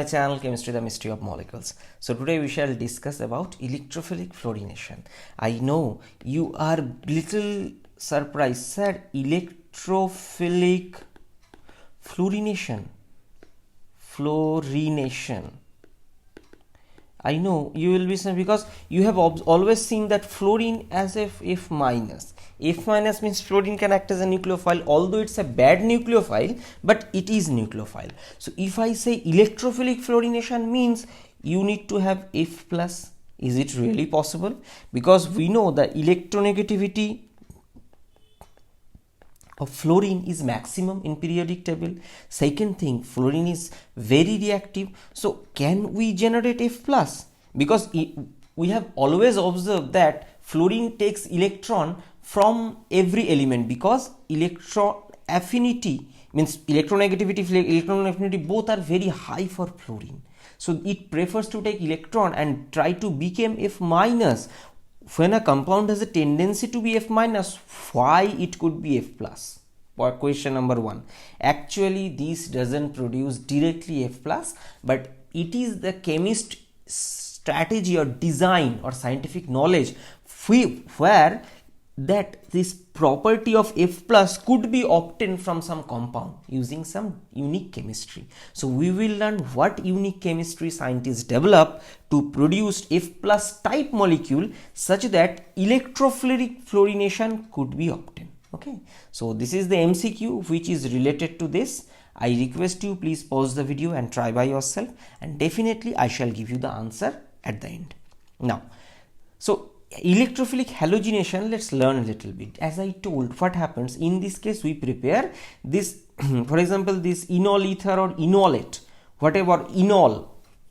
My channel Chemistry, the Mystery of Molecules. So today we shall discuss about electrophilic fluorination. I know you are little surprised, sir. Electrophilic fluorination. I know you will be saying, because you have always seen that fluorine as F minus. F minus means fluorine can act as a nucleophile, although it's a bad nucleophile, but it is nucleophile. So if I say electrophilic fluorination means you need to have F plus. Is it really possible? Because we know the electronegativity of fluorine is maximum in periodic table. Second thing, fluorine is very reactive. So can we generate F plus? Because we have always observed that fluorine takes electron from every element, because electron affinity means electronegativity, electron affinity both are very high for fluorine. So it prefers to take electron and try to become F minus. When a compound has a tendency to be F minus, why it could be F plus? Question number 1. Actually, this doesn't produce directly F plus, but it is the chemist strategy or design or scientific knowledge where that this property of F plus could be obtained from some compound using some unique chemistry. So we will learn what unique chemistry scientists develop to produce F plus type molecule such that electrophilic fluorination could be obtained. Okay, so this is the MCQ which is related to this. I request you, please pause the video and try by yourself, and definitely I shall give you the answer at the end. Now, so electrophilic halogenation, let's learn a little bit. As I told, what happens in this case, we prepare this for example this enol ether or enolate, whatever enol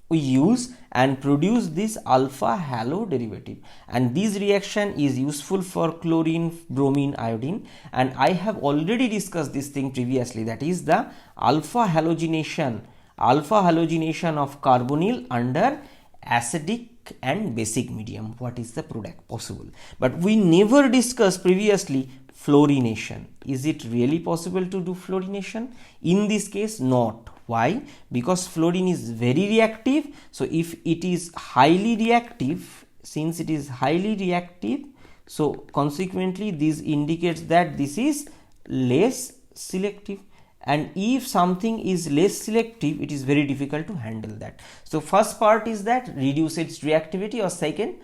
we use, and produce this alpha halo derivative, and this reaction is useful for chlorine, bromine, iodine, and I have already discussed this thing previously, that is the alpha halogenation of carbonyl under acidic and basic medium. What is the product possible? But we never discussed previously fluorination. Is it really possible to do fluorination? In this case, not. Why? Because fluorine is very reactive. So if it is highly reactive, since it is highly reactive, so consequently this indicates that this is less selective. And if something is less selective, it is very difficult to handle that. So first part is that reduce its reactivity, or second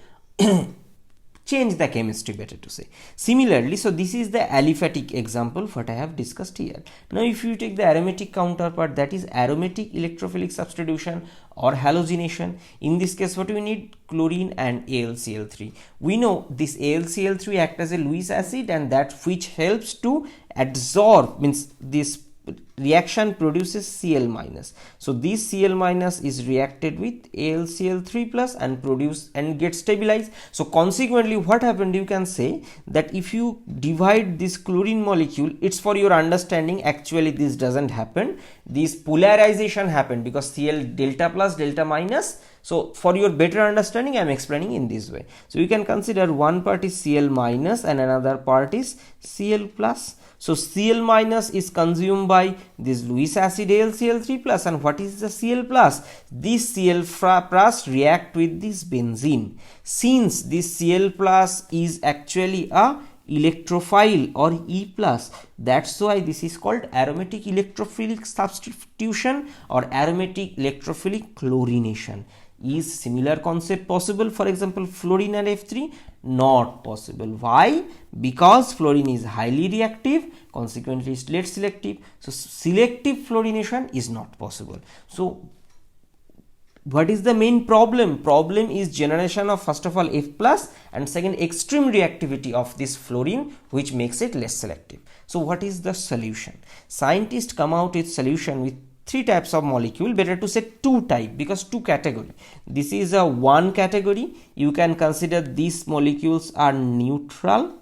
change the chemistry, better to say. Similarly, so this is the aliphatic example what I have discussed here. Now if you take the aromatic counterpart, that is aromatic electrophilic substitution or halogenation, in this case what we need? Chlorine and AlCl3. We know this AlCl3 act as a Lewis acid, and that which helps to adsorb, means this reaction produces Cl minus. So this Cl minus is reacted with AlCl3 plus and produce and get stabilized. So consequently what happened, you can say that if you divide this chlorine molecule, it's for your understanding, actually this doesn't happen, this polarization happened because Cl delta plus delta minus. So for your better understanding, I am explaining in this way. So you can consider one part is Cl minus and another part is Cl plus. So Cl minus is consumed by this Lewis acid AlCl3 plus, and what is the Cl plus? This Cl plus react with this benzene. Since this Cl plus is actually a electrophile or E plus, that's why this is called aromatic electrophilic substitution or aromatic electrophilic chlorination. Is similar concept possible, for example fluorine and F3? Not possible. Why? Because fluorine is highly reactive, consequently it's less selective. So selective fluorination is not possible. So what is the main problem? Problem is generation of first of all F plus, and second extreme reactivity of this fluorine, which makes it less selective. So what is the solution? Scientists come out with solution with 3 types of molecule, better to say 2 type, because 2 category. This is a 1 category. You can consider these molecules are neutral,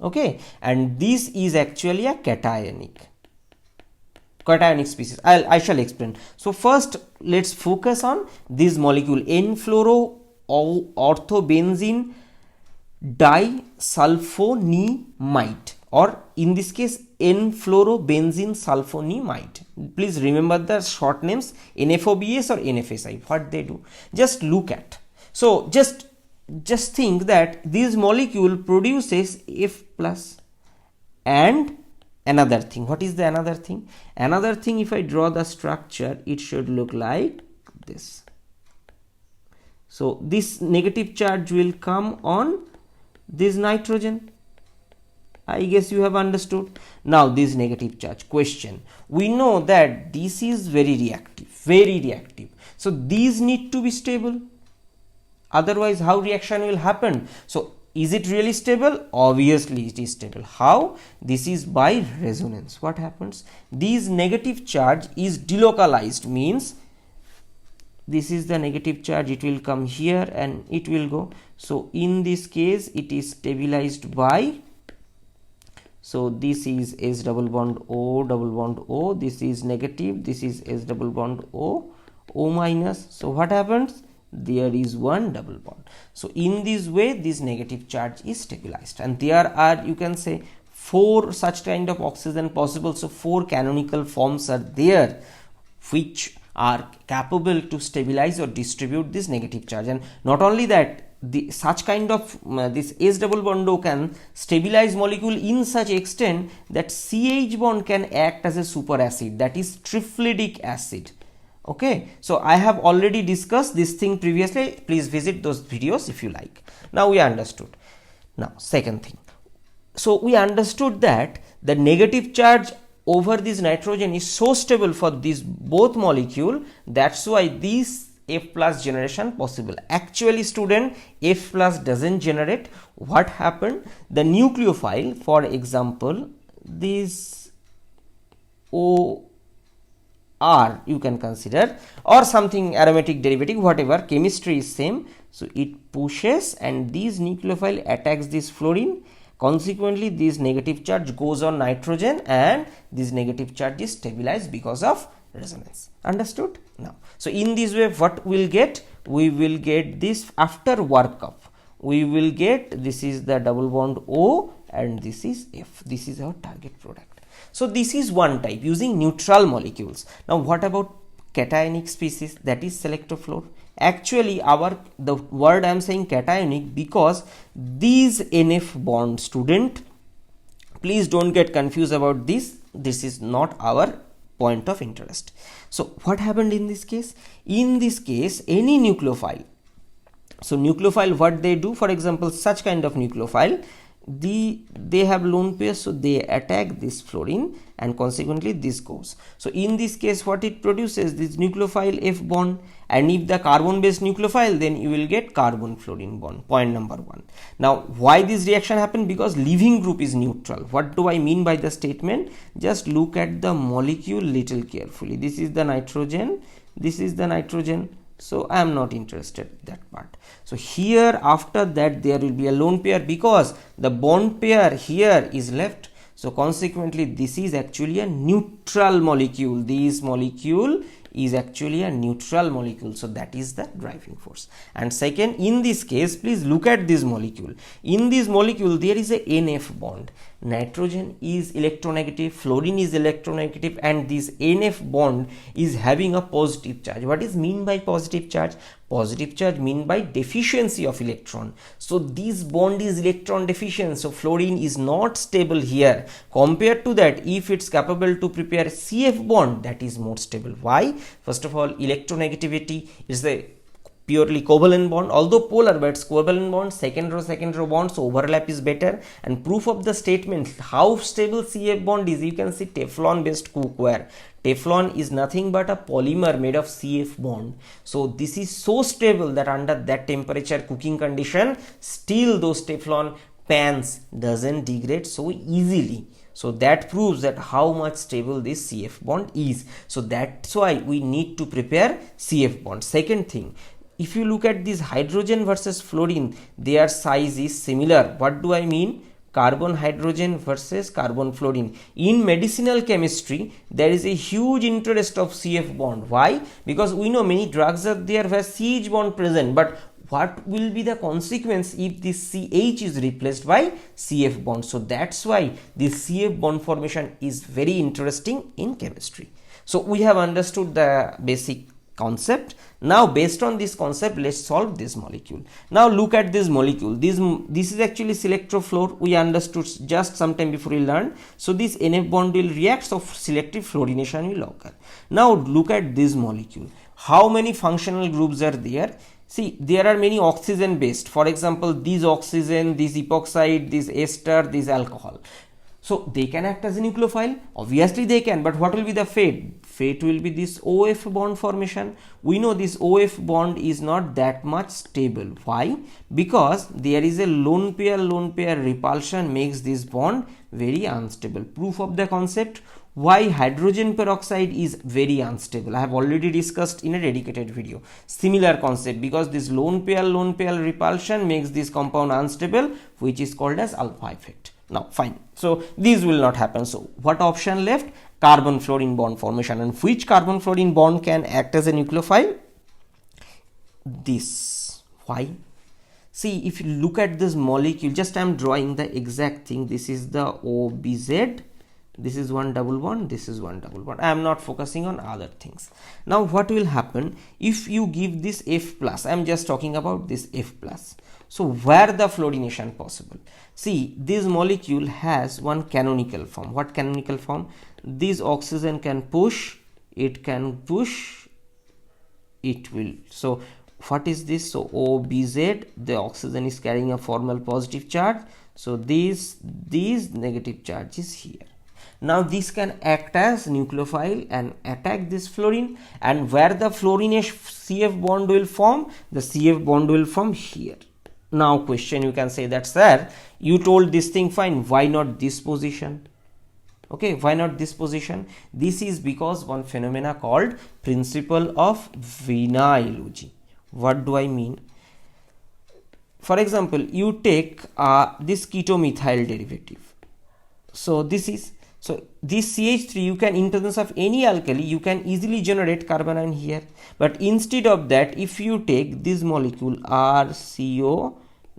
okay, and this is actually a cationic species. I shall explain. So first let's focus on this molecule N-fluoro orthobenzene disulfonimide. or in this case N-fluorobenzene sulfonamide. Please remember the short names NFOBS or NFSI. What they do, just look at. So just think that this molecule produces F plus, and another thing. What is the another thing? Another thing, if I draw the structure, it should look like this. So this negative charge will come on this nitrogen. I guess you have understood. Now this negative charge question, we know that this is very reactive, so these need to be stable, otherwise how reaction will happen? So is it really stable? Obviously it is stable. How? This is by resonance. What happens? This negative charge is delocalized, means this is the negative charge, it will come here and it will go. So in this case it is stabilized by, so this is S double bond O, this is negative, this is S double bond O minus. So what happens? There is one double bond. So in this way this negative charge is stabilized, and there are, you can say, 4 such kind of oxygen possible. So 4 canonical forms are there which are capable to stabilize or distribute this negative charge. And not only that, such kind of this S double bond O can stabilize molecule in such extent that CH bond can act as a superacid, that is trifluidic acid. Okay, so I have already discussed this thing previously. Please visit those videos if you like. Now we understood. Now second thing, so we understood that the negative charge over this nitrogen is so stable for these both molecule, that's why this F plus generation possible. Actually student, F plus doesn't generate. What happened? The nucleophile, for example this O R you can consider, or something aromatic derivative, whatever, chemistry is same. So it pushes and this nucleophile attacks this fluorine. Consequently this negative charge goes on nitrogen and this negative charge is stabilized because of resonance. Understood? Now so in this way what we'll get, we will get this after workup, we will get, this is the double bond O and this is F. This is our target product. So this is one type using neutral molecules. Now what about cationic species, that is Selectfluor? Actually the word I am saying cationic because these NF bond, student, please don't get confused about this. This is not our point of interest. So what happened in this case? In this case any nucleophile, so nucleophile what they do, for example such kind of nucleophile, they have lone pairs, so they attack this fluorine and consequently this goes. So in this case what it produces, this nucleophile F bond, and if the carbon based nucleophile, then you will get carbon fluorine bond. Point number 1. Now why this reaction happen? Because leaving group is neutral. What do I mean by the statement? Just look at the molecule little carefully. This is the nitrogen, this is the nitrogen. So I am not interested in that part. So here after that there will be a lone pair because the bond pair here is left. So consequently this is actually a neutral molecule. This molecule is actually a neutral molecule. So that is the driving force. And second, in this case, please look at this molecule. In this molecule there is a NF bond. Nitrogen is electronegative, fluorine is electronegative, and this NF bond is having a positive charge. What is mean by positive charge? Positive charge mean by deficiency of electron. So this bond is electron deficient, so fluorine is not stable here. Compared to that, if it's capable to prepare CF bond, that is more stable. Why? First of all, electronegativity is the purely covalent bond, although polar, but it's covalent bond, second row bond, so overlap is better. And proof of the statement how stable CF bond is, you can see Teflon based cookware. Teflon is nothing but a polymer made of CF bond. So this is so stable that under that temperature cooking condition, still those Teflon pans doesn't degrade so easily. So that proves that how much stable this CF bond is. So that's why we need to prepare CF bond. Second thing, if you look at this hydrogen versus fluorine, their size is similar. What do I mean? Carbon hydrogen versus carbon fluorine. In medicinal chemistry, there is a huge interest of CF bond. Why? Because we know many drugs are there where CH bond present, but what will be the consequence if this CH is replaced by CF bond. So that's why this CF bond formation is very interesting in chemistry. So we have understood the basic concept. Now based on this concept, let's solve this molecule. Now look at this molecule. This is actually Selectfluor. We understood just some time before we learned. So this NF bond will react, so selective fluorination will occur. Now look at this molecule. How many functional groups are there? See, there are many oxygen based. For example, this oxygen, this epoxide, this ester, this alcohol. So they can act as a nucleophile. Obviously they can, but what will be the fate? Fate will be this OF bond formation. We know this OF bond is not that much stable. Why? Because there is a lone pair repulsion makes this bond very unstable. Proof of the concept, why hydrogen peroxide is very unstable. I have already discussed in a dedicated video. Similar concept, because this lone pair repulsion makes this compound unstable, which is called as alpha effect. Now fine, so these will not happen. So what option left? Carbon fluorine bond formation. And which carbon fluorine bond can act as a nucleophile? This. Why? See, if you look at this molecule, just I am drawing the exact thing. This is the OBZ, this is one double bond, this is one double bond. I am not focusing on other things. Now what will happen if you give this F plus? I am just talking about this F plus. So where the fluorination possible? See, this molecule has one canonical form. What canonical form? This oxygen can push, it can push, it will. So what is this? So OBZ, the oxygen is carrying a formal positive charge. So these negative charge is here. Now this can act as nucleophile and attack this fluorine, and where the fluorination CF bond will form, the CF bond will form here. Now question, you can say that, sir, you told this thing fine, why not this position? Okay, why not this position? This is because one phenomena called principle of vinylogy. What do I mean? For example, you take this keto-methyl derivative. So this is, so this CH3, you can, in presence of any alkali, you can easily generate carbon ion here. But instead of that, if you take this molecule RCO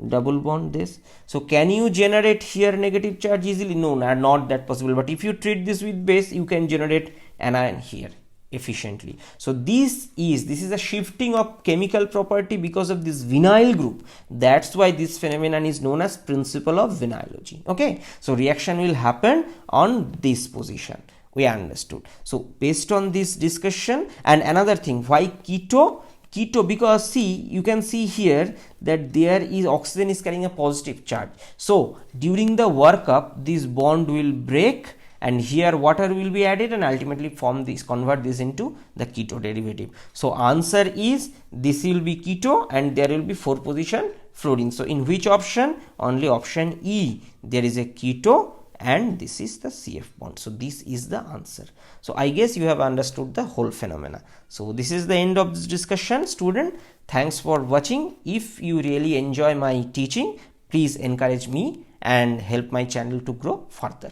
double bond this, so can you generate here negative charge easily? No, not that possible. But if you treat this with base, you can generate anion here efficiently. So this is a shifting of chemical property because of this vinyl group. That's why this phenomenon is known as principle of vinylogy. Okay, so reaction will happen on this position. We understood. So based on this discussion, and another thing, why keto? Keto, because see, you can see here that there is oxygen is carrying a positive charge. So during the workup, this bond will break, and here water will be added and ultimately form this, convert this into the keto derivative. So answer is this will be keto and there will be 4 position fluorine. So in which option? Only option E, there is a keto and this is the CF bond. So this is the answer. So I guess you have understood the whole phenomena. So this is the end of this discussion, student. Thanks for watching. If you really enjoy my teaching, please encourage me and help my channel to grow further.